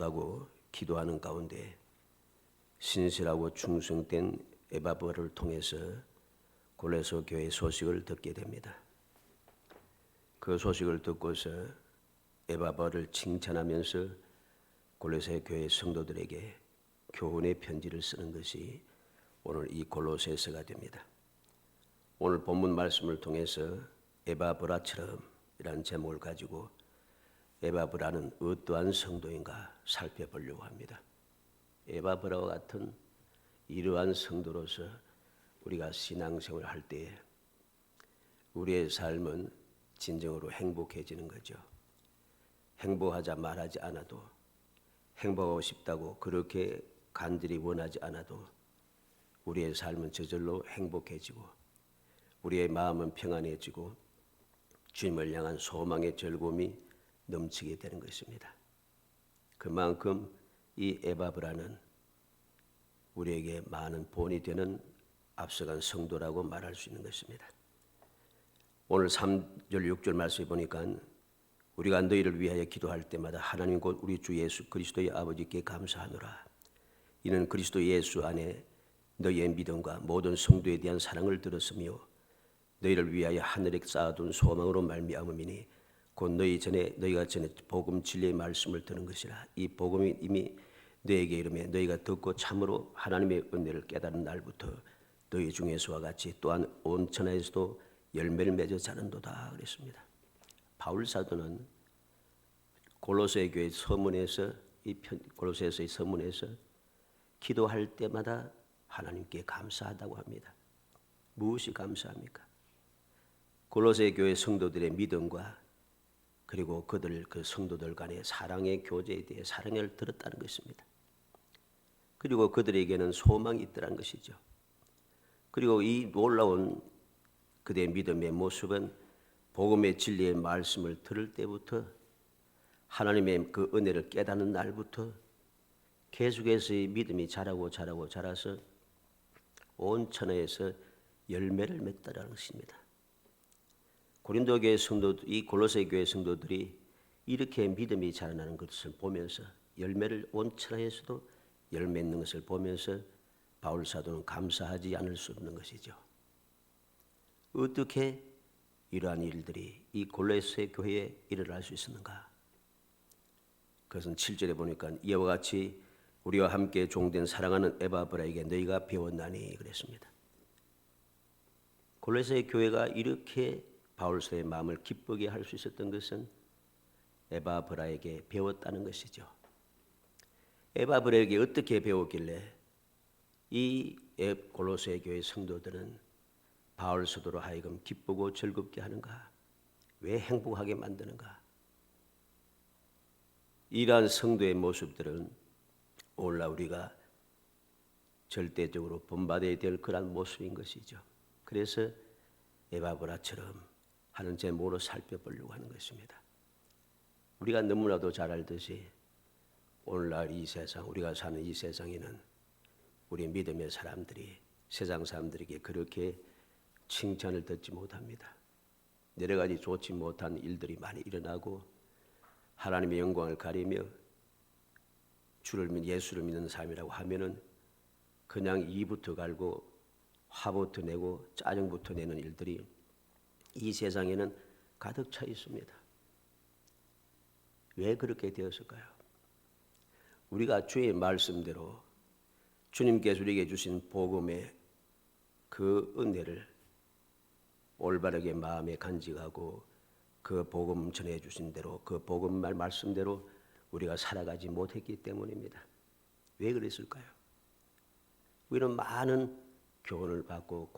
못하고 기도하는 가운데 신실하고 충성된 에바브라를 통해서 골로새 교회 소식을 듣게 됩니다. 그 소식을 듣고서 에바브라를 칭찬하면서 골로새 교회 성도들에게 교훈의 편지를 쓰는 것이 오늘 이 골로새서가 됩니다. 오늘 본문 말씀을 통해서 에바브라처럼 이라는 제목을 가지고 에바브라는 어떠한 성도인가 살펴보려고 합니다. 에바브라와 같은 이러한 성도로서 우리가 신앙생활을 할 때에 우리의 삶은 진정으로 행복해지는 거죠. 행복하자 말하지 않아도, 행복하고 싶다고 그렇게 간절히 원하지 않아도 우리의 삶은 저절로 행복해지고 우리의 마음은 평안해지고 주님을 향한 소망의 즐거움이 넘치게 되는 것입니다. 그만큼 이 에바브라는 우리에게 많은 본이 되는 앞서간 성도라고 말할 수 있는 것입니다. 오늘 3절 6절 말씀에 보니까 우리가 너희를 위하여 기도할 때마다 하나님 곧 우리 주 예수 그리스도의 아버지께 감사하노라. 이는 그리스도 예수 안에 너희의 믿음과 모든 성도에 대한 사랑을 들었으며 너희를 위하여 하늘에 쌓아둔 소망으로 말미암음이니 곧 너희가 전에 복음 진리의 말씀을 듣는 것이라. 이 복음이 이미 너희에게 이르매 너희가 듣고 참으로 하나님의 은혜를 깨달은 날부터 너희 중에서와 같이 또한 온 천하에서도 열매를 맺어 자란도다 그랬습니다. 바울 사도는 골로새 교회 서문에서 골로새서의 서문에서 기도할 때마다 하나님께 감사하다고 합니다. 무엇이 감사합니까? 골로새 교회 성도들의 믿음과 그리고 그 성도들 간의 사랑의 교제에 대해 사랑을 들었다는 것입니다. 그리고 그들에게는 소망이 있더라는 것이죠. 그리고 이 놀라운 그들의 믿음의 모습은 복음의 진리의 말씀을 들을 때부터 하나님의 그 은혜를 깨닫는 날부터 계속해서 이 믿음이 자라서 온 천하에서 열매를 맺다라는 것입니다. 고린도 교회 성도들, 이 골로새 교회 성도들이 이렇게 믿음이 자라나는 것을 보면서 열매를 온 천하에서도 열매 맺는 것을 보면서 바울 사도는 감사하지 않을 수 없는 것이죠. 어떻게 이러한 일들이 이 골로새 교회에 일어날 수 있었는가? 그것은 7절에 보니까 이와 같이 우리와 함께 종된 사랑하는 에바브라에게 너희가 배웠나니 그랬습니다. 골로새 교회가 이렇게 바울서의 마음을 기쁘게 할 수 있었던 것은 에바브라에게 배웠다는 것이죠. 에바브라에게 어떻게 배웠길래 이 골로새 교회 성도들은 바울 사도로 하여금 기쁘고 즐겁게 하는가? 왜 행복하게 만드는가? 이러한 성도의 모습들은 오늘날 우리가 절대적으로 본받아야 될 그런 모습인 것이죠. 그래서 에바브라처럼 하는 제목으로 살펴보려고 하는 것입니다. 우리가 너무나도 잘 알듯이 오늘날 이 세상, 우리가 사는 이 세상에는 우리 믿음의 사람들이 세상 사람들에게 그렇게 칭찬을 듣지 못합니다. 여러 가지 좋지 못한 일들이 많이 일어나고 하나님의 영광을 가리며 예수를 믿는 삶이라고 하면은 그냥 이부터 갈고 화부터 내고 짜증부터 내는 일들이 이 세상에는 가득 차 있습니다. 왜 그렇게 되었을까요? 우리가 주의 말씀대로 주님께서 우리에게 주신 복음의 그 은혜를 올바르게 마음에 간직하고 그 복음 전해 주신 대로 그 복음 말씀대로 우리가 살아가지 못했기 때문입니다. 왜 그랬을까요? 우리는 많은 교훈을 받고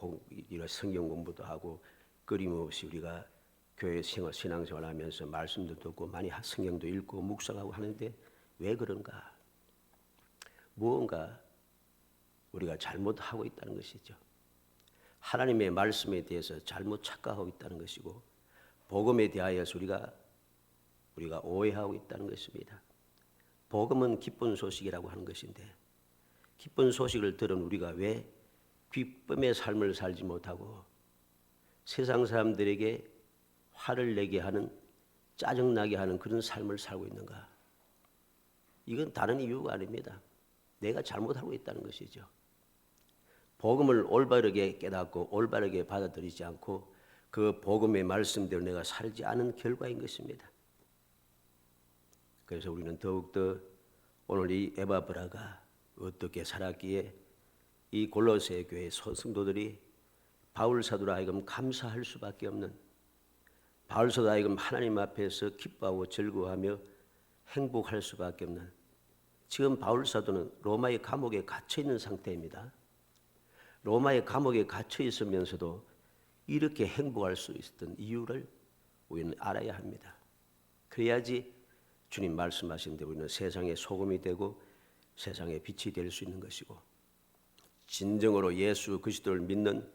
성경 공부도 하고 끊임없이 우리가 교회 신앙생활 하면서 말씀도 듣고 많이 성경도 읽고 묵상하고 하는데 왜 그런가? 무언가 우리가 잘못하고 있다는 것이죠. 하나님의 말씀에 대해서 잘못 착각하고 있다는 것이고 복음에 대하여서 우리가 오해하고 있다는 것입니다. 복음은 기쁜 소식이라고 하는 것인데 기쁜 소식을 들은 우리가 왜 기쁨의 삶을 살지 못하고 세상 사람들에게 화를 내게 하는 짜증나게 하는 그런 삶을 살고 있는가? 이건 다른 이유가 아닙니다. 내가 잘못하고 있다는 것이죠. 복음을 올바르게 깨닫고 올바르게 받아들이지 않고 그 복음의 말씀대로 내가 살지 않은 결과인 것입니다. 그래서 우리는 더욱더 오늘 이 에바브라가 어떻게 살았기에 이 골로새 교회 성도들이 바울 사도로 하여금 감사할 수밖에 없는, 바울 사도로 하여금 하나님 앞에서 기뻐하고 즐거워하며 행복할 수밖에 없는, 지금 바울 사도는 로마의 감옥에 갇혀 있는 상태입니다. 로마의 감옥에 갇혀 있으면서도 이렇게 행복할 수 있었던 이유를 우리는 알아야 합니다. 그래야지 주님 말씀하신 대로 우리는 세상의 소금이 되고 세상의 빛이 될 수 있는 것이고, 진정으로 예수 그리스도를 믿는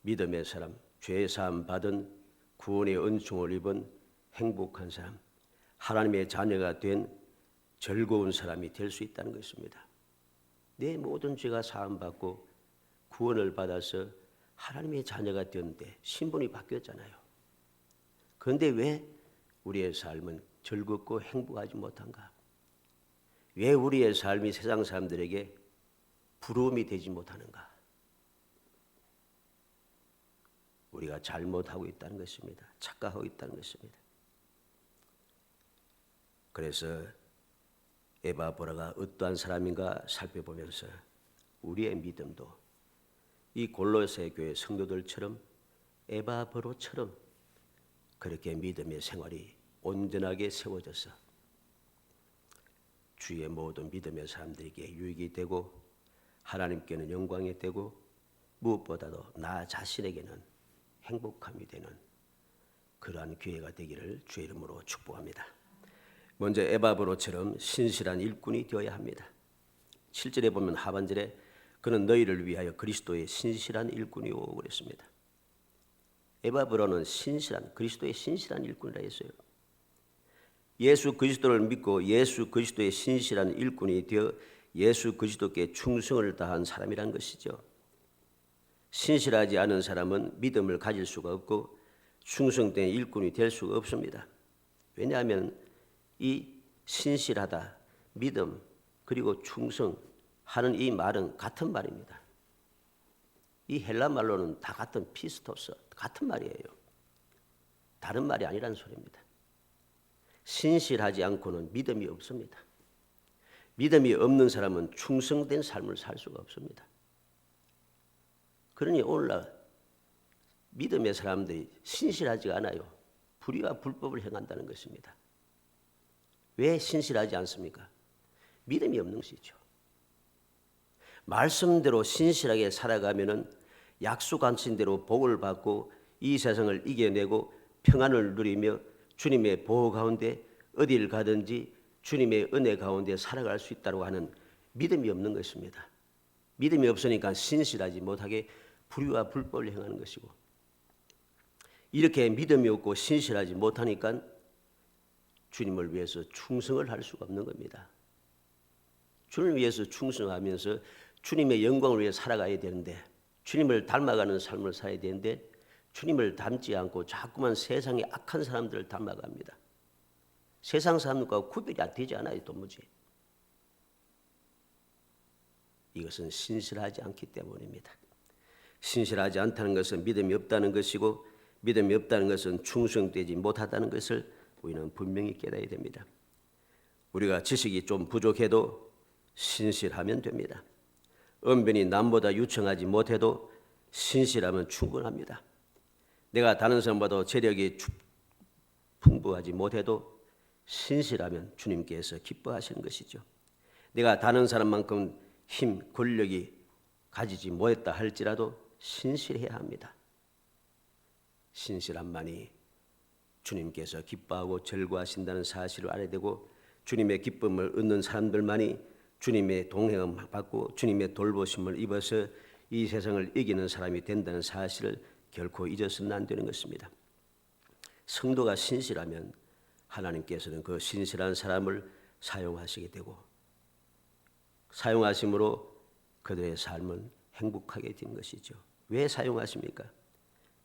믿음의 사람, 죄 사함 받은 구원의 은총을 입은 행복한 사람, 하나님의 자녀가 된 즐거운 사람이 될 수 있다는 것입니다. 내 모든 죄가 사함 받고 구원을 받아서 하나님의 자녀가 되었는데 신분이 바뀌었잖아요. 그런데 왜 우리의 삶은 즐겁고 행복하지 못한가? 왜 우리의 삶이 세상 사람들에게 부러움이 되지 못하는가? 우리가 잘못하고 있다는 것입니다. 착각하고 있다는 것입니다. 그래서 에바브라가 어떠한 사람인가 살펴보면서 우리의 믿음도 이 골로새 교회 성도들처럼 에바브로처럼 그렇게 믿음의 생활이 온전하게 세워져서 주의 모든 믿음의 사람들에게 유익이 되고 하나님께는 영광이 되고 무엇보다도 나 자신에게는 행복함이 되는 그러한 기회가 되기를 주의 이름으로 축복합니다. 먼저 에바브로처럼 신실한 일꾼이 되어야 합니다. 7절에 보면 하반절에 그는 너희를 위하여 그리스도의 신실한 일꾼이오 그랬습니다. 에바브로는 신실한, 그리스도의 신실한 일꾼이라 했어요. 예수 그리스도를 믿고 예수 그리스도의 신실한 일꾼이 되어 예수 그리스도께 충성을 다한 사람이란 것이죠. 신실하지 않은 사람은 믿음을 가질 수가 없고 충성된 일꾼이 될 수가 없습니다. 왜냐하면 이 신실하다, 믿음, 그리고 충성하는 이 말은 같은 말입니다. 이 헬라 말로는 다 같은 피스토스, 같은 말이에요. 다른 말이 아니라는 소리입니다. 신실하지 않고는 믿음이 없습니다. 믿음이 없는 사람은 충성된 삶을 살 수가 없습니다. 그러니 오늘날 믿음의 사람들이 신실하지가 않아요. 불의와 불법을 행한다는 것입니다. 왜 신실하지 않습니까? 믿음이 없는 것이죠. 말씀대로 신실하게 살아가면은 약속하신 대로 복을 받고 이 세상을 이겨내고 평안을 누리며 주님의 보호 가운데 어딜 가든지 주님의 은혜 가운데 살아갈 수 있다고 하는 믿음이 없는 것입니다. 믿음이 없으니까 신실하지 못하게 불의와 불법을 행하는 것이고, 이렇게 믿음이 없고 신실하지 못하니까 주님을 위해서 충성을 할 수가 없는 겁니다. 주님을 위해서 충성하면서 주님의 영광을 위해 살아가야 되는데, 주님을 닮아가는 삶을 살아야 되는데 주님을 닮지 않고 자꾸만 세상의 악한 사람들을 닮아갑니다. 세상 사람들과 구별이 되지 않아요. 도무지. 이것은 신실하지 않기 때문입니다. 신실하지 않다는 것은 믿음이 없다는 것이고, 믿음이 없다는 것은 충성되지 못하다는 것을 우리는 분명히 깨달아야 됩니다. 우리가 지식이 좀 부족해도 신실하면 됩니다. 언변이 남보다 유창하지 못해도 신실하면 충분합니다. 내가 다른 사람보다 재력이 풍부하지 못해도 신실하면 주님께서 기뻐하시는 것이죠. 내가 다른 사람만큼 힘, 권력이 가지지 못했다 할지라도 신실해야 합니다. 신실함만이 주님께서 기뻐하고 즐거워하신다는 사실을 알아야 되고, 주님의 기쁨을 얻는 사람들만이 주님의 동행을 받고 주님의 돌보심을 입어서 이 세상을 이기는 사람이 된다는 사실을 결코 잊어서는 안 되는 것입니다. 성도가 신실하면 하나님께서는 그 신실한 사람을 사용하시게 되고, 사용하심으로 그들의 삶은 행복하게 된 것이죠. 왜 사용하십니까?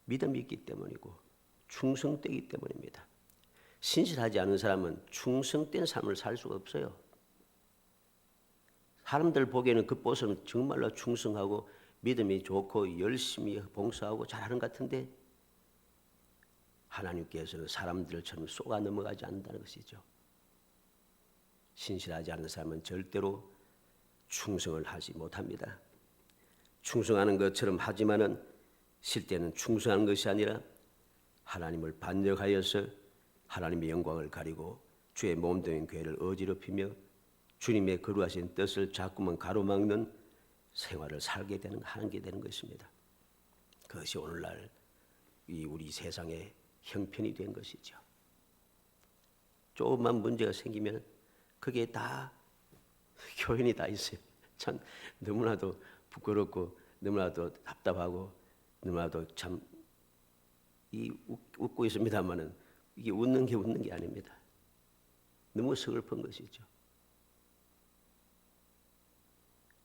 믿음이 있기 때문이고 충성되기 때문입니다. 신실하지 않은 사람은 충성된 삶을 살 수가 없어요. 사람들 보기에는 그 보스는 정말로 충성하고 믿음이 좋고 열심히 봉사하고 잘하는 것 같은데 하나님께서는 사람들처럼 쏘가 넘어가지 않는다는 것이죠. 신실하지 않는 사람은 절대로 충성을 하지 못합니다. 충성하는 것처럼 하지만은 실제는 충성하는 것이 아니라 하나님을 반역하여서 하나님의 영광을 가리고 주의 몸된 교회를 어지럽히며 주님의 거룩하신 뜻을 자꾸만 가로막는 생활을 살게 하는 게 되는 것입니다. 그것이 오늘날 이 우리 세상의 형편이 된 것이죠. 조금만 문제가 생기면 그게 다 교인이 다 있어요. 참 너무나도 부끄럽고 너무나도 답답하고 너무나도 참 웃고 있습니다만은 이게 웃는 게 아닙니다. 너무 서글픈 것이죠.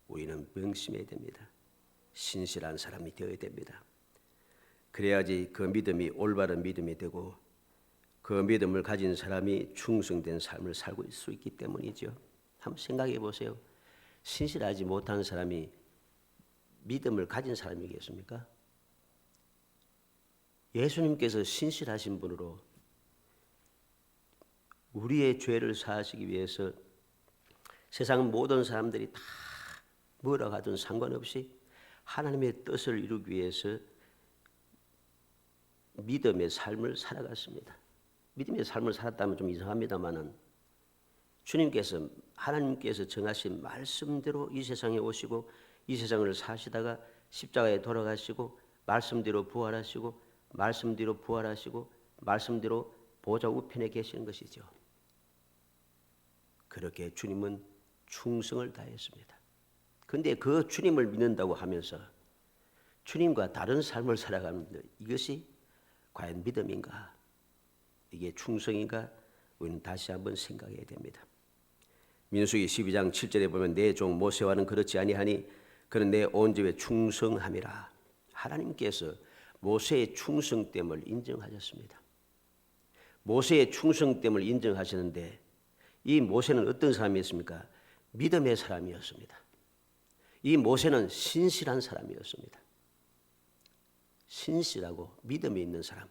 우리는 명심해야 됩니다. 신실한 사람이 되어야 됩니다. 그래야지 그 믿음이 올바른 믿음이 되고 그 믿음을 가진 사람이 충성된 삶을 살고 수 있기 때문이죠. 한번 생각해 보세요. 신실하지 못한 사람이 믿음을 가진 사람이겠습니까? 예수님께서 신실하신 분으로 우리의 죄를 사하시기 위해서 세상 모든 사람들이 다 뭐라 하든 상관없이 하나님의 뜻을 이루기 위해서 믿음의 삶을 살아갔습니다. 믿음의 삶을 살았다면 좀 이상합니다만은 주님께서 하나님께서 정하신 말씀대로 이 세상에 오시고 이 세상을 사시다가 십자가에 돌아가시고 말씀대로 부활하시고 말씀대로 부활하시고 말씀대로 보좌 우편에 계시는 것이죠. 그렇게 주님은 충성을 다했습니다. 그런데 그 주님을 믿는다고 하면서 주님과 다른 삶을 살아가는데 이것이 과연 믿음인가? 이게 충성인가? 우리는 다시 한번 생각해야 됩니다. 민수기 12장 7절에 보면 내 종 모세와는 그렇지 아니하니 그는 내 온 집에 충성함이라. 하나님께서 모세의 충성됨을 인정하셨습니다. 모세의 충성됨을 인정하시는데 이 모세는 어떤 사람이었습니까? 믿음의 사람이었습니다. 이 모세는 신실한 사람이었습니다. 신실하고 믿음이 있는 사람.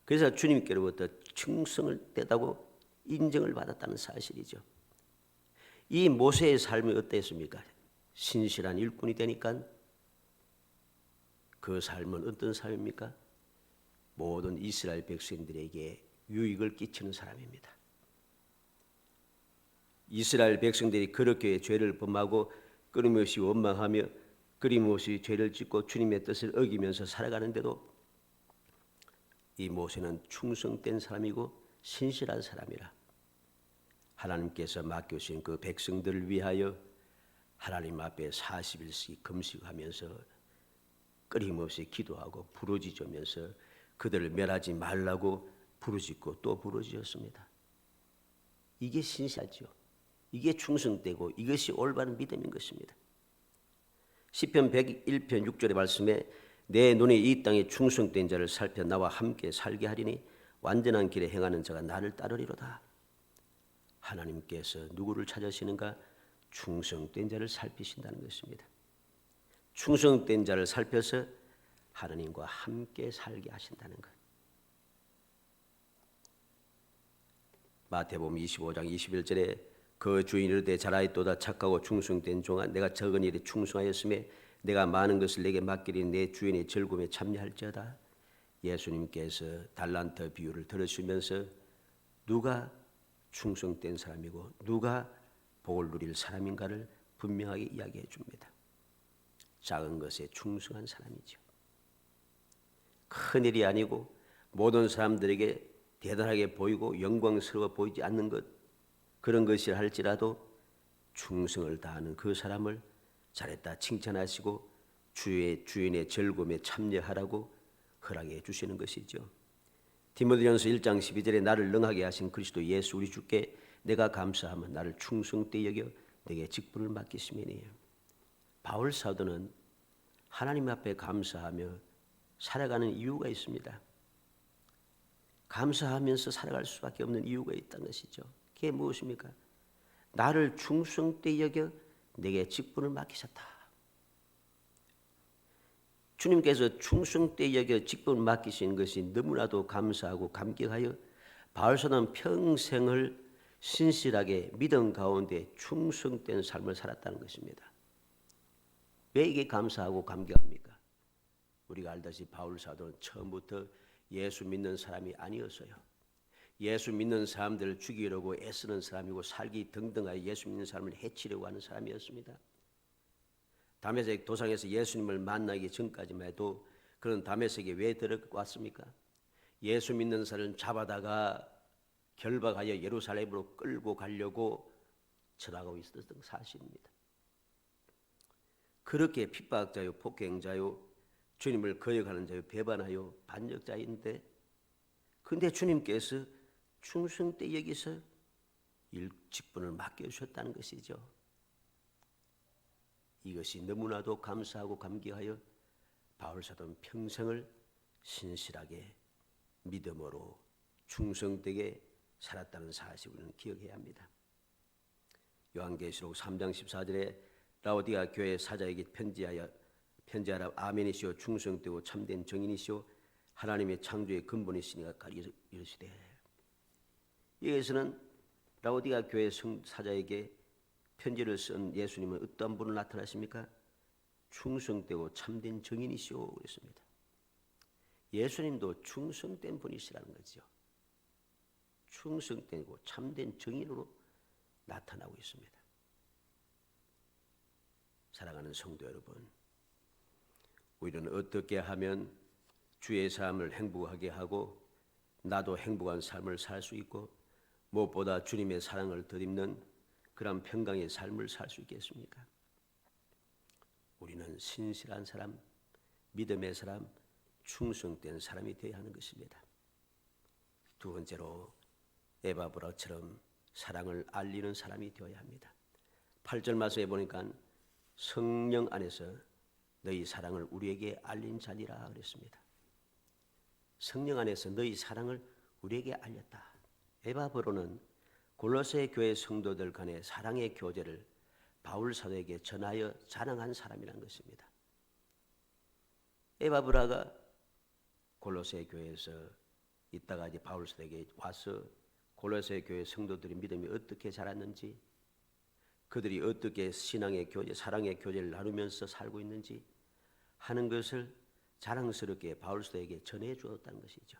그래서 주님께로부터 충성을 떼다고 인정을 받았다는 사실이죠. 이 모세의 삶이 어땠습니까? 신실한 일꾼이 되니까 그 삶은 어떤 삶입니까? 모든 이스라엘 백성들에게 유익을 끼치는 사람입니다. 이스라엘 백성들이 그렇게 죄를 범하고 끊임없이 원망하며 끊임없이 죄를 짓고 주님의 뜻을 어기면서 살아가는데도 이 모세는 충성된 사람이고 신실한 사람이라 하나님께서 맡겨주신 그 백성들을 위하여 하나님 앞에 40일씩 금식하면서 끊임없이 기도하고 부르짖으면서 그들을 멸하지 말라고 부르짖고 또 부르짖었습니다. 이게 신실하죠. 이게 충성되고 이것이 올바른 믿음인 것입니다. 시편 101편 6절의 말씀에 내 눈이 이 땅에 충성된 자를 살펴 나와 함께 살게 하리니 완전한 길에 행하는 자가 나를 따르리로다. 하나님께서 누구를 찾으시는가? 충성된 자를 살피신다는 것입니다. 충성된 자를 살펴서 하나님과 함께 살게 하신다는 것. 마태복음 25장 21절에 그 주인이 이르되 잘하였도다 착하고 충성된 종아 내가 적은 일에 충성하였음에 내가 많은 것을 내게 맡기리 내 주인의 즐거움에 참여할지어다. 예수님께서 달란트 비유를 들으시면서 누가 충성된 사람이고 누가 복을 누릴 사람인가를 분명하게 이야기해 줍니다. 작은 것에 충성한 사람이죠. 큰일이 아니고 모든 사람들에게 대단하게 보이고 영광스러워 보이지 않는 것 그런 것이라 할지라도 충성을 다하는 그 사람을 잘했다 칭찬하시고 주인의 즐거움에 참여하라고 허락해 주시는 것이죠. 디모데전서 1장 12절에 나를 능하게 하신 그리스도 예수 우리 주께 내가 감사하면 나를 충성되이 여겨 내게 직분을 맡기심이니요. 바울 사도는 하나님 앞에 감사하며 살아가는 이유가 있습니다. 감사하면서 살아갈 수밖에 없는 이유가 있다는 것이죠. 그게 무엇입니까? 나를 충성되이 여겨 내게 직분을 맡기셨다. 주님께서 충성되게 여겨 직분을 맡기신 것이 너무나도 감사하고 감격하여 바울사도는 평생을 신실하게 믿음 가운데 충성된 삶을 살았다는 것입니다. 왜 이게 감사하고 감격합니까? 우리가 알다시피 바울사도는 처음부터 예수 믿는 사람이 아니었어요. 예수 믿는 사람들을 죽이려고 애쓰는 사람이고 살기 등등하여 예수 믿는 사람을 해치려고 하는 사람이었습니다. 다메섹 도상에서 예수님을 만나기 전까지만 해도 그런 다메섹에 왜 들어왔습니까? 예수 믿는 사람을 잡아다가 결박하여 예루살렘으로 끌고 가려고 쳐나가고 있었던 사실입니다. 그렇게 핍박자요, 폭행자요, 주님을 거역하는 자요, 배반하여 반역자인데, 근데 주님께서 충성되 여기서 직분을 맡겨주셨다는 것이죠. 이것이 너무나도 감사하고 감격하여 바울사도는 평생을 신실하게 믿음으로 충성되게 살았다는 사실을 우리는 기억해야 합니다. 요한계시록 3장 14절에 라오디가 교회 사자에게 편지하라. 아멘이시오 충성되고 참된 정인이시오 하나님의 창조의 근본이시니가 이르시되. 여기서는 라오디가 교회 사자에게 편지를 쓴 예수님은 어떤 분을 나타나십니까? 충성되고 참된 정인이시오 그랬습니다. 예수님도 충성된 분이시라는 거죠. 충성되고 참된 정인으로 나타나고 있습니다. 사랑하는 성도 여러분, 우리는 어떻게 하면 주의 삶을 행복하게 하고 나도 행복한 삶을 살 수 있고 무엇보다 주님의 사랑을 덧입는 그런 평강의 삶을 살 수 있겠습니까? 우리는 신실한 사람, 믿음의 사람, 충성된 사람이 되어야 하는 것입니다. 두 번째로 에바브라처럼 사랑을 알리는 사람이 되어야 합니다. 8절 말씀에 보니까 성령 안에서 너희 사랑을 우리에게 알린 자니라 그랬습니다. 성령 안에서 너희 사랑을 우리에게 알렸다. 에바브로는 골로새 교회 성도들 간의 사랑의 교제를 바울 사도에게 전하여 자랑한 사람이라는 것입니다. 에바브라가 골로새 교회에서 있다가 이제 바울 사도에게 와서 골로새 교회 성도들의 믿음이 어떻게 자랐는지, 그들이 어떻게 신앙의 교제, 사랑의 교제를 나누면서 살고 있는지 하는 것을 자랑스럽게 바울 사도에게 전해 주었다는 것이죠.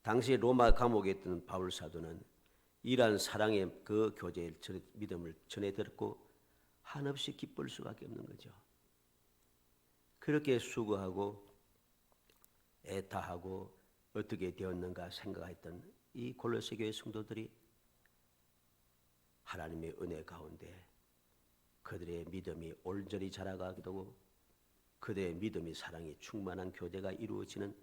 당시 로마 감옥에 있던 바울 사도는 이러한 사랑의 그 교제의 믿음을 전해 들었고 한없이 기쁠 수밖에 없는 거죠. 그렇게 수고하고 애타하고 어떻게 되었는가 생각했던 이 골로새 교회 성도들이 하나님의 은혜 가운데 그들의 믿음이 온전히 자라가기도 하고 그들의 믿음이 사랑이 충만한 교제가 이루어지는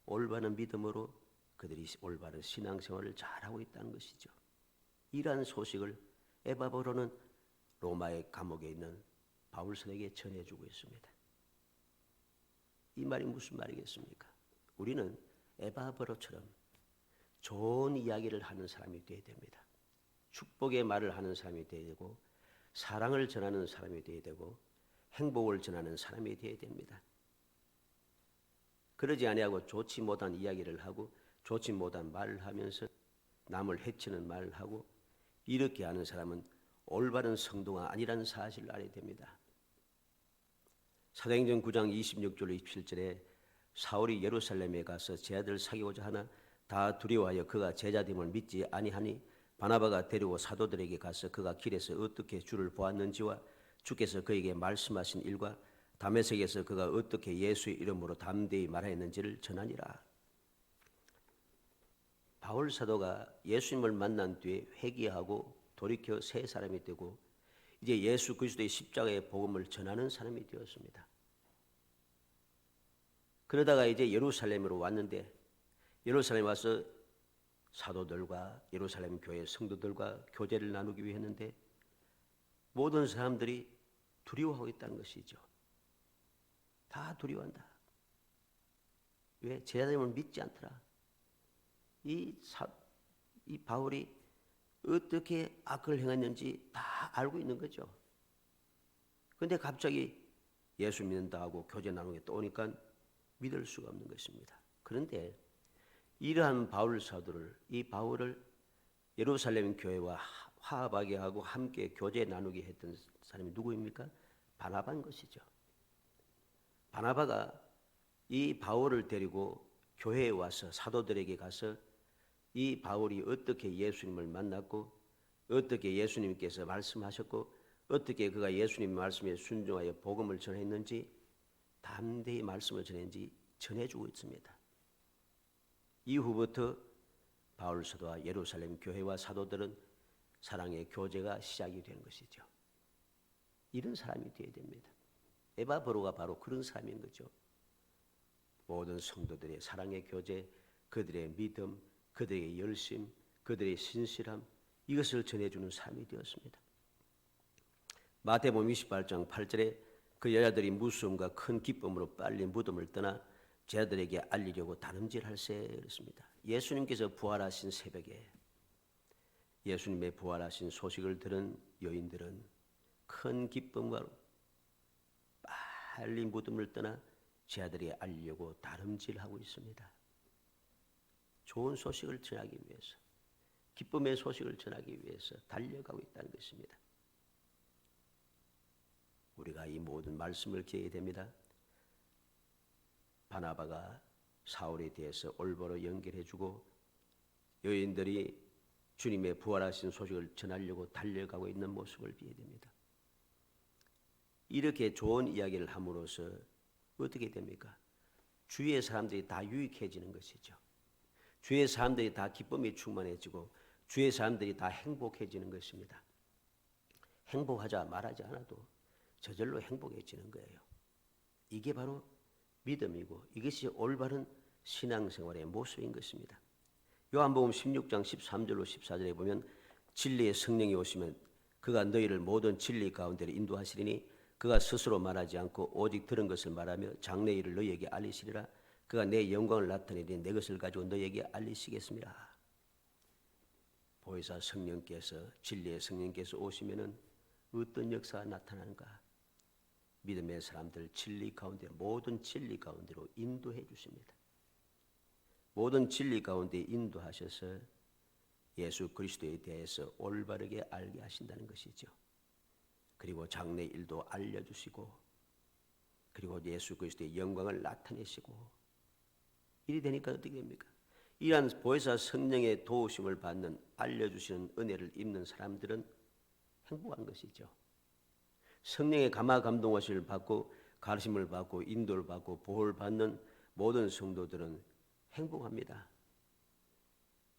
올바른 믿음으로 그들이 올바른 신앙생활을 잘하고 있다는 것이죠. 이러한 소식을 에바브로는 로마의 감옥에 있는 바울 사도에게 전해주고 있습니다. 이 말이 무슨 말이겠습니까? 우리는 에바브로처럼 좋은 이야기를 하는 사람이 되어야 됩니다. 축복의 말을 하는 사람이 되어야 되고 사랑을 전하는 사람이 되어야 되고 행복을 전하는 사람이 되어야 됩니다. 그러지 아니하고 좋지 못한 이야기를 하고 좋지 못한 말을 하면서 남을 해치는 말을 하고 이렇게 하는 사람은 올바른 성도가 아니라는 사실을 알아야 됩니다. 사도행전 9장 26절 27절에 사울이 예루살렘에 가서 제자들을 사귀고자 하나 다 두려워하여 그가 제자됨을 믿지 아니하니 바나바가 데리고 사도들에게 가서 그가 길에서 어떻게 주를 보았는지와 주께서 그에게 말씀하신 일과 다메섹에서 그가 어떻게 예수의 이름으로 담대히 말하였는지를 전하니라. 바울 사도가 예수님을 만난 뒤에 회개하고 돌이켜 새 사람이 되고 이제 예수 그리스도의 십자가의 복음을 전하는 사람이 되었습니다. 그러다가 이제 예루살렘으로 왔는데 예루살렘에 와서 사도들과 예루살렘 교회 성도들과 교제를 나누기 위해 했는데 모든 사람들이 두려워하고 있다는 것이죠. 다 두려워한다. 왜? 제자됨을 믿지 않더라. 이 바울이 어떻게 악을 행했는지 다 다 알고 있는 거죠. 그런데 갑자기 예수 믿는다 하고 교제 나누겠다 오니까 믿을 수가 없는 것입니다. 그런데 이러한 바울 사도를, 이 바울을 예루살렘 교회와 화합하게 하고 함께 교제 나누게 했던 사람이 누구입니까? 바나바인 것이죠. 바나바가 이 바울을 데리고 교회에 와서 사도들에게 가서 이 바울이 어떻게 예수님을 만났고 어떻게 예수님께서 말씀하셨고 어떻게 그가 예수님 말씀에 순종하여 복음을 전했는지 담대히 말씀을 전했는지 전해주고 있습니다. 이후부터 바울 사도와 예루살렘 교회와 사도들은 사랑의 교제가 시작이 되는 것이죠. 이런 사람이 되어야 됩니다. 에바브로가 바로 그런 사람인 거죠. 모든 성도들의 사랑의 교제, 그들의 믿음, 그들의 열심, 그들의 신실함 이것을 전해주는 사람이 되었습니다. 마태복음 28장 8절에 그 여자들이 무서움과 큰 기쁨으로 빨리 무덤을 떠나 제자들에게 알리려고 다름질할세 그랬습니다. 예수님께서 부활하신 새벽에 예수님의 부활하신 소식을 들은 여인들은 큰 기쁨과 빨리 무덤을 떠나 제자들에게 알리려고 다름질하고 있습니다. 좋은 소식을 전하기 위해서, 기쁨의 소식을 전하기 위해서 달려가고 있다는 것입니다. 우리가 이 모든 말씀을 기억해야 됩니다. 바나바가 사울에 대해서 올바로 연결해주고 여인들이 주님의 부활하신 소식을 전하려고 달려가고 있는 모습을 비해야 됩니다. 이렇게 좋은 이야기를 함으로써 어떻게 됩니까? 주위의 사람들이 다 유익해지는 것이죠. 주위의 사람들이 다 기쁨이 충만해지고 주위의 사람들이 다 행복해지는 것입니다. 행복하자 말하지 않아도 저절로 행복해지는 거예요. 이게 바로 믿음이고 이것이 올바른 신앙생활의 모습인 것입니다. 요한복음 16장 13절로 14절에 보면 진리의 성령이 오시면 그가 너희를 모든 진리 가운데로 인도하시리니 그가 스스로 말하지 않고 오직 들은 것을 말하며 장래 일을 너희에게 알리시리라. 그가 내 영광을 나타내니 내 것을 가지고 너희에게 알리시겠습니다. 보혜사 성령께서 진리의 성령께서 오시면은 어떤 역사가 나타나는가? 믿음의 사람들 진리 가운데 모든 진리 가운데로 인도해 주십니다. 모든 진리 가운데 인도하셔서 예수 그리스도에 대해서 올바르게 알게 하신다는 것이죠. 그리고 장래 일도 알려주시고 그리고 예수 그리스도의 영광을 나타내시고 이리 되니까 어떻게 됩니까? 이러한 보혜사 성령의 도우심을 받는 알려주시는 은혜를 입는 사람들은 행복한 것이죠. 성령의 감화 감동하심을 받고 가르침을 받고 인도를 받고 보호를 받는 모든 성도들은 행복합니다.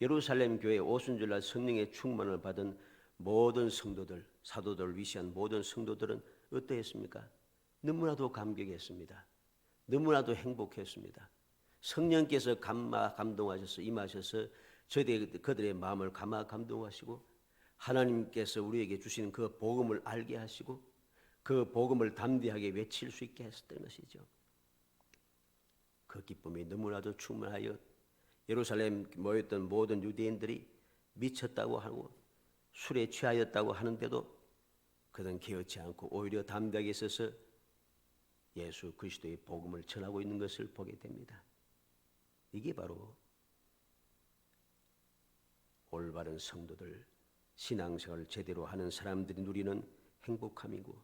예루살렘 교회 오순절날 성령의 충만을 받은 모든 성도들, 사도들을 위시한 모든 성도들은 어떠했습니까? 너무나도 감격했습니다. 너무나도 행복했습니다. 성령께서 감화 감동하셔서 임하셔서 그들의 마음을 감화 감동하시고 하나님께서 우리에게 주시는 그 복음을 알게 하시고 그 복음을 담대하게 외칠 수 있게 했었던 것이죠. 그 기쁨이 너무나도 충만하여 예루살렘 모였던 모든 유대인들이 미쳤다고 하고 술에 취하였다고 하는데도 그들은 개의치 않고 오히려 담대하게 서서 예수 그리스도의 복음을 전하고 있는 것을 보게 됩니다. 이게 바로 올바른 성도들, 신앙생활을 제대로 하는 사람들이 누리는 행복함이고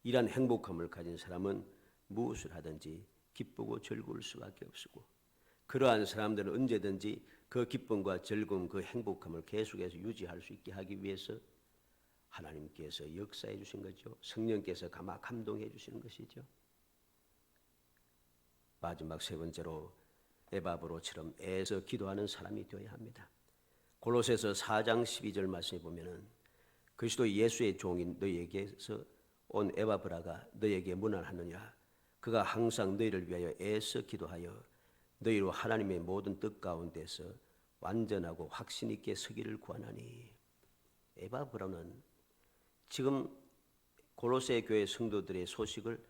이러한 행복함을 가진 사람은 무엇을 하든지 기쁘고 즐거울 수밖에 없고 그러한 사람들은 언제든지 그 기쁨과 즐거움, 그 행복함을 계속해서 유지할 수 있게 하기 위해서 하나님께서 역사해 주신 거죠. 성령께서 감동해 주시는 것이죠. 마지막 세 번째로 에바브로처럼 애써 기도하는 사람이 되어야 합니다. 골로새서 4장 12절 말씀에 보면은 그리스도 예수의 종인 너희에게서 온 에바브라가 너희에게 문안하느냐 그가 항상 너희를 위하여 애써 기도하여 너희로 하나님의 모든 뜻 가운데서 완전하고 확신 있게 서기를 구하나니. 에바브라는 지금 골로새 교회 성도들의 소식을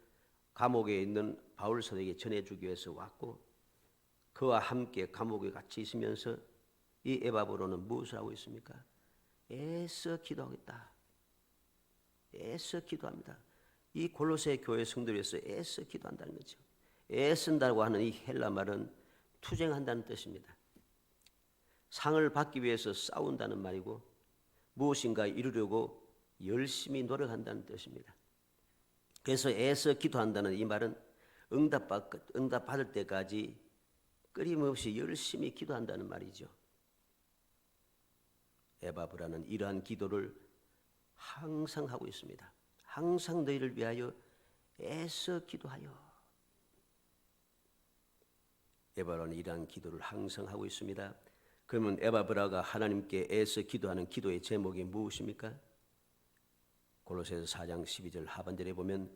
감옥에 있는 바울 사도에게 전해주기 위해서 왔고 그와 함께 감옥에 같이 있으면서 이 에바브로는 무엇을 하고 있습니까? 애써 기도하겠다. 애써 기도합니다. 이 골로새 교회 성도를 위해서 애써 기도한다는 거죠. 애쓴다고 하는 이 헬라 말은 투쟁한다는 뜻입니다. 상을 받기 위해서 싸운다는 말이고 무엇인가 이루려고 열심히 노력한다는 뜻입니다. 그래서 애써 기도한다는 이 말은 응답받을 때까지 끊임없이 열심히 기도한다는 말이죠. 에바브라는 이러한 기도를 항상 하고 있습니다. 항상 너희를 위하여 애써 기도하여. 에바브라는 이러한 기도를 항상 하고 있습니다. 그러면 에바브라가 하나님께 애써 기도하는 기도의 제목이 무엇입니까? 골로새서 4장 12절 하반절에 보면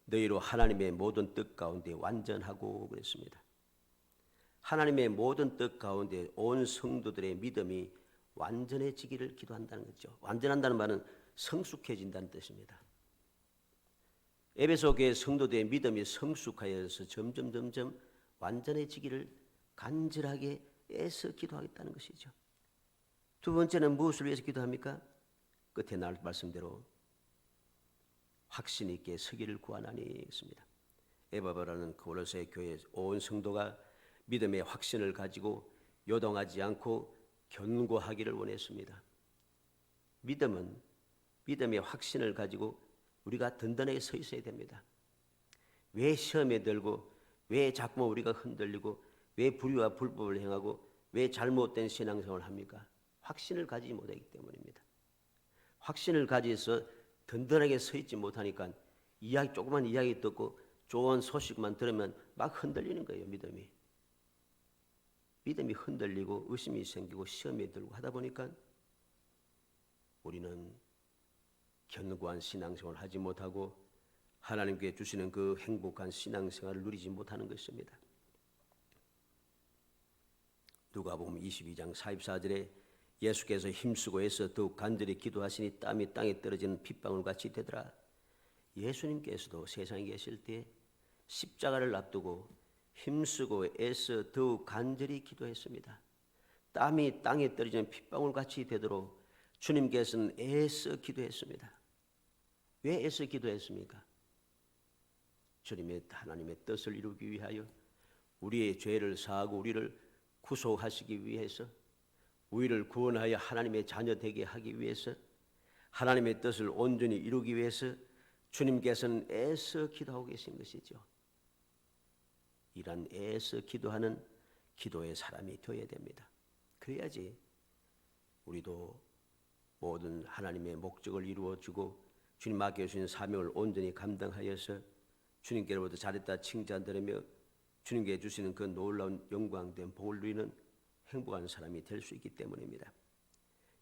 너희로 하나님의 모든 뜻 가운데 완전하고 그랬습니다. 하나님의 모든 뜻 가운데 온 성도들의 믿음이 완전해지기를 기도한다는 거죠. 완전한다는 말은 성숙해진다는 뜻입니다. 에베소 교회 성도들의 믿음이 성숙하여서 점점 완전해지기를 간절하게 애써 기도하겠다는 것이죠. 두 번째는 무엇을 위해서 기도합니까? 끝에 나올 말씀대로 확신 있게 서기를 구하나니 했습니다. 에바브라는 골로새 교회 온 성도가 믿음의 확신을 가지고 요동하지 않고 견고하기를 원했습니다. 믿음은 믿음의 확신을 가지고 우리가 든든하게 서 있어야 됩니다. 왜 시험에 들고 왜 자꾸 우리가 흔들리고 왜 불의와 불법을 행하고 왜 잘못된 신앙생활을 합니까? 확신을 가지지 못하기 때문입니다. 확신을 가지서 든든하게 서 있지 못하니까 조그만 이야기 듣고 좋은 소식만 들으면 막 흔들리는 거예요. 믿음이 흔들리고 의심이 생기고 시험에 들고 하다 보니까 우리는 견고한 신앙생활을 하지 못하고 하나님께 주시는 그 행복한 신앙생활을 누리지 못하는 것입니다. 누가복음 22장 44절에 예수께서 힘쓰고 애써 더욱 간절히 기도하시니 땀이 땅에 떨어지는 핏방울같이 되더라. 예수님께서도 세상에 계실 때 십자가를 앞두고 힘쓰고 애써 더욱 간절히 기도했습니다. 땀이 땅에 떨어지는 핏방울같이 되도록 주님께서는 애써 기도했습니다. 왜 애써 기도했습니까? 주님의 하나님의 뜻을 이루기 위하여, 우리의 죄를 사하고 우리를 구속하시기 위해서, 우리를 구원하여 하나님의 자녀 되게 하기 위해서, 하나님의 뜻을 온전히 이루기 위해서 주님께서는 애써 기도하고 계신 것이죠. 이런 애써 기도하는 기도의 사람이 되어야 됩니다. 그래야지 우리도 모든 하나님의 목적을 이루어주고 주님 맡겨주신 사명을 온전히 감당하여서 주님께로부터 잘했다 칭찬드리며 주님께 주시는 그 놀라운 영광된 복을 누리는 행복한 사람이 될 수 있기 때문입니다.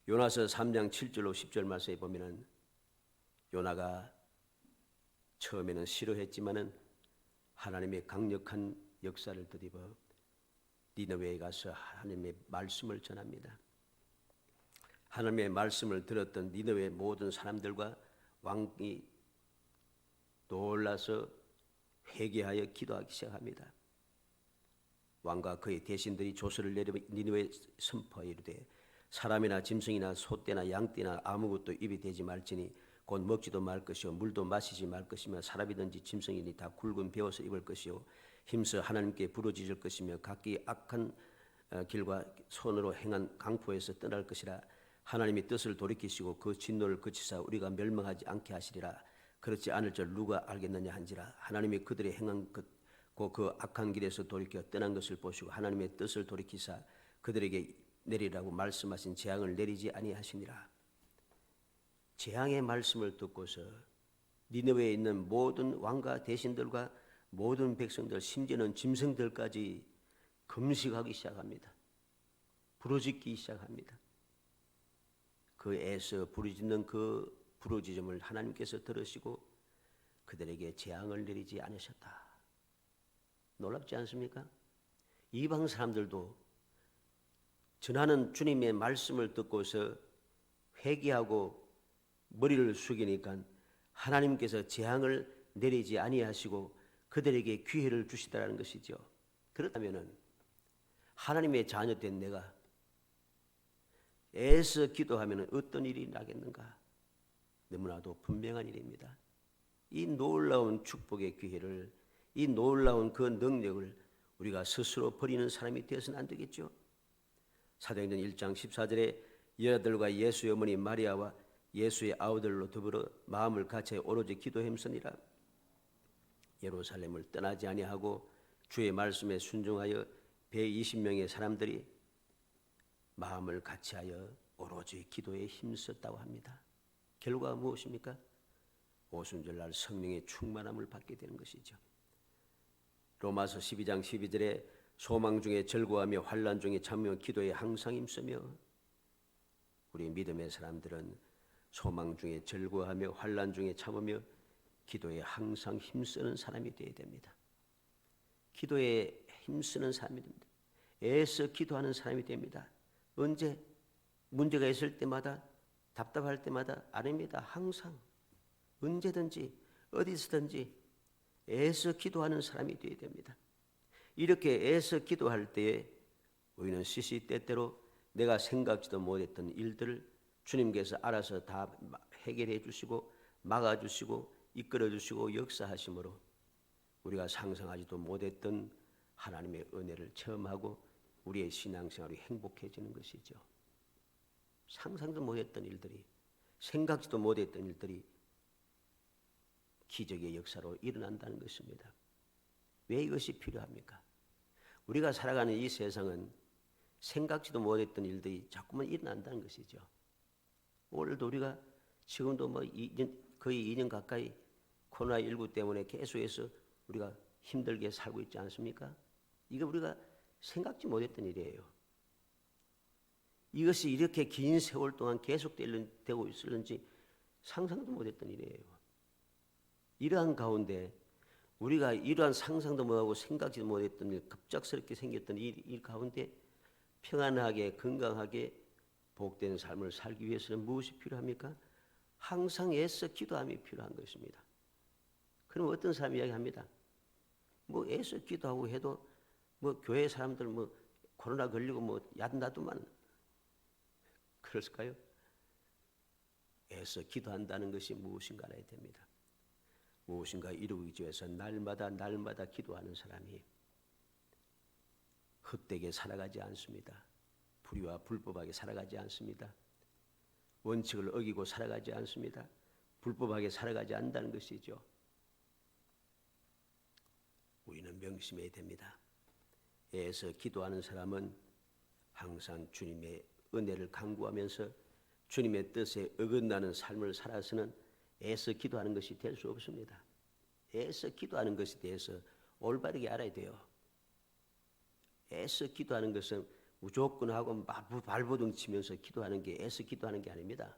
요나서 3장 7절로 10절 말씀에 보면은 요나가 처음에는 싫어했지만은 하나님의 강력한 역사를 뒤집어 니느웨에 가서 하나님의 말씀을 전합니다. 하나님의 말씀을 들었던 니느웨 모든 사람들과 왕이 놀라서 회개하여 기도하기 시작합니다. 왕과 그의 대신들이 조서를 내려 니느웨에 선포하여 이르되 사람이나 짐승이나 소떼나 양떼나 아무것도 입이 되지 말지니 곧 먹지도 말 것이요 물도 마시지 말 것이며 사람이든지 짐승이니 다 굵은 베어서 입을 것이요 힘써 하나님께 부르짖을 것이며 각기 악한 길과 손으로 행한 강포에서 떠날 것이라. 하나님의 뜻을 돌이키시고 그 진노를 그치사 우리가 멸망하지 않게 하시리라. 그렇지 않을 줄 누가 알겠느냐 한지라. 하나님이 그들의 행한 그 악한 길에서 돌이켜 떠난 것을 보시고 하나님의 뜻을 돌이키사 그들에게 내리라고 말씀하신 재앙을 내리지 아니하시니라. 재앙의 말씀을 듣고서 니느웨에 있는 모든 왕과 대신들과 모든 백성들, 심지어는 짐승들까지 금식하기 시작합니다. 부르짖기 시작합니다. 그 애써 부르짖는 그 부르짖음을 하나님께서 들으시고 그들에게 재앙을 내리지 않으셨다. 놀랍지 않습니까? 이방 사람들도 전하는 주님의 말씀을 듣고서 회개하고 머리를 숙이니까 하나님께서 재앙을 내리지 아니하시고 그들에게 기회를 주시다라는 것이죠. 그렇다면은 하나님의 자녀된 내가 애써 기도하면 어떤 일이 나겠는가? 너무나도 분명한 일입니다. 이 놀라운 축복의 기회를, 이 놀라운 그 능력을 우리가 스스로 버리는 사람이 되어서는 안 되겠죠. 사도행전 1장 14절에 여자들과 예수의 어머니 마리아와 예수의 아우들로 더불어 마음을 같이 오로지 기도햄쓰니라. 예루살렘을 떠나지 아니하고 주의 말씀에 순종하여 120명의 사람들이 마음을 같이하여 오로지 기도에 힘썼다고 합니다. 결과가 무엇입니까? 오순절날 성령의 충만함을 받게 되는 것이죠. 로마서 12장 12절에 소망 중에 절구하며 환난 중에 참으며 기도에 항상 힘쓰며, 우리 믿음의 사람들은 소망 중에 절구하며 환난 중에 참으며 기도에 항상 힘쓰는 사람이 되어야 됩니다. 기도에 힘쓰는 사람이 됩니다. 애써 기도하는 사람이 됩니다. 언제? 문제가 있을 때마다, 답답할 때마다 아닙니다. 항상 언제든지 어디서든지 애써 기도하는 사람이 되어야 됩니다. 이렇게 애써 기도할 때에 우리는 시시때때로 내가 생각지도 못했던 일들을 주님께서 알아서 다 해결해 주시고 막아주시고 이끌어주시고 역사하심으로 우리가 상상하지도 못했던 하나님의 은혜를 체험하고 우리의 신앙생활이 행복해지는 것이죠. 상상도 못했던 일들이, 생각지도 못했던 일들이 기적의 역사로 일어난다는 것입니다. 왜 이것이 필요합니까? 우리가 살아가는 이 세상은 생각지도 못했던 일들이 자꾸만 일어난다는 것이죠. 오늘도 우리가 지금도 거의 2년 가까이 코로나19 때문에 계속해서 우리가 힘들게 살고 있지 않습니까? 이거 우리가 생각지 못했던 일이에요. 이것이 이렇게 긴 세월 동안 계속되고 있을는지 상상도 못했던 일이에요. 이러한 가운데 우리가 이러한 상상도 못하고 생각지도 못했던 일, 갑작스럽게 생겼던 일 가운데 평안하게 건강하게 복된 삶을 살기 위해서는 무엇이 필요합니까? 항상 애써 기도함이 필요한 것입니다. 그럼 어떤 사람이 이야기합니다. 애써 기도하고 해도 교회 사람들 코로나 걸리고 얕나도만 그럴까요? 애써 기도한다는 것이 무엇인가 알아야 됩니다. 무엇인가 이루기 위해서 날마다 기도하는 사람이 헛되게 살아가지 않습니다. 불의와 불법하게 살아가지 않습니다. 원칙을 어기고 살아가지 않습니다. 불법하게 살아가지 않는다는 것이죠. 우리는 명심해야 됩니다. 애써 기도하는 사람은 항상 주님의 은혜를 간구하면서 주님의 뜻에 어긋나는 삶을 살아서는 애써 기도하는 것이 될 수 없습니다. 애써 기도하는 것에 대해서 올바르게 알아야 돼요. 애써 기도하는 것은 무조건 하고 발버둥 치면서 기도하는 게 애써 기도하는 게 아닙니다.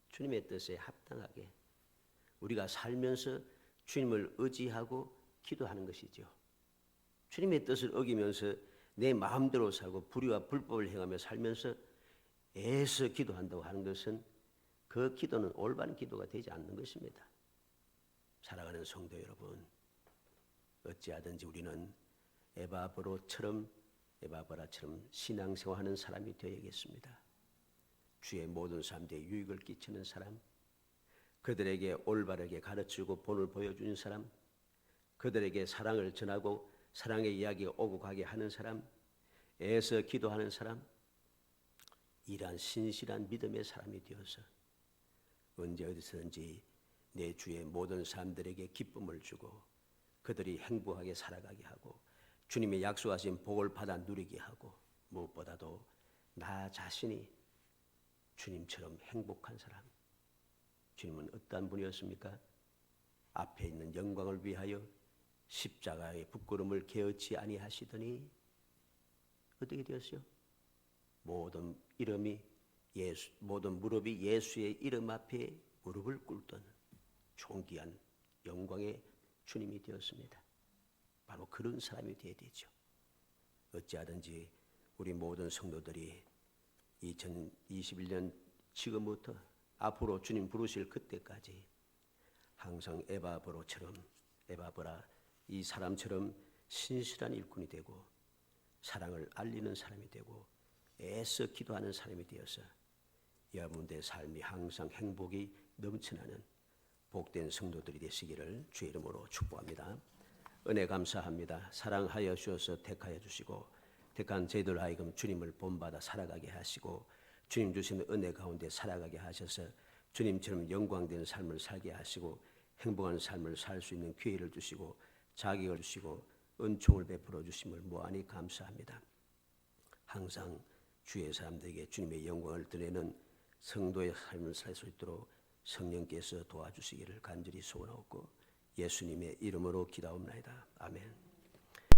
주님의 뜻에 합당하게 우리가 살면서 주님을 의지하고 기도하는 것이죠. 주님의 뜻을 어기면서 내 마음대로 살고 불의와 불법을 행하며 살면서 애써 기도한다고 하는 것은 그 기도는 올바른 기도가 되지 않는 것입니다. 사랑하는 성도 여러분, 어찌하든지 우리는 에바브라처럼 신앙생활하는 사람이 되어야겠습니다. 주의 모든 사람들에 유익을 끼치는 사람, 그들에게 올바르게 가르치고 본을 보여주는 사람, 그들에게 사랑을 전하고 사랑의 이야기가 오고 가게 하는 사람, 애써 기도하는 사람, 이러한 신실한 믿음의 사람이 되어서 언제 어디서든지 내 주의 모든 사람들에게 기쁨을 주고 그들이 행복하게 살아가게 하고 주님의 약속하신 복을 받아 누리게 하고 무엇보다도 나 자신이 주님처럼 행복한 사람. 주님은 어떠한 분이었습니까? 앞에 있는 영광을 위하여 십자가의 부끄러움을 개의치 아니하시더니 어떻게 되었어요? 모든 무릎이 예수의 이름 앞에 무릎을 꿇던 존귀한 영광의 주님이 되었습니다. 바로 그런 사람이 되어야 되죠. 어찌하든지 우리 모든 성도들이 2021년 지금부터 앞으로 주님 부르실 그때까지 항상 에바브라 이 사람처럼 신실한 일꾼이 되고 사랑을 알리는 사람이 되고 애써 기도하는 사람이 되어서 여러분들의 삶이 항상 행복이 넘쳐나는 복된 성도들이 되시기를 주의 이름으로 축복합니다. 은혜 감사합니다. 사랑하여 주셔서 택하여 주시고 택한 저희들 하여금 주님을 본받아 살아가게 하시고 주님 주시는 은혜 가운데 살아가게 하셔서 주님처럼 영광되는 삶을 살게 하시고 행복한 삶을 살 수 있는 기회를 주시고 자격을 주시고 은총을 베풀어 주심을 무한히 감사합니다. 항상 주의 사람들에게 주님의 영광을 드리는 성도의 삶을 살 수 있도록 성령께서 도와주시기를 간절히 소원하옵고 예수님의 이름으로 기도하옵나이다. 아멘.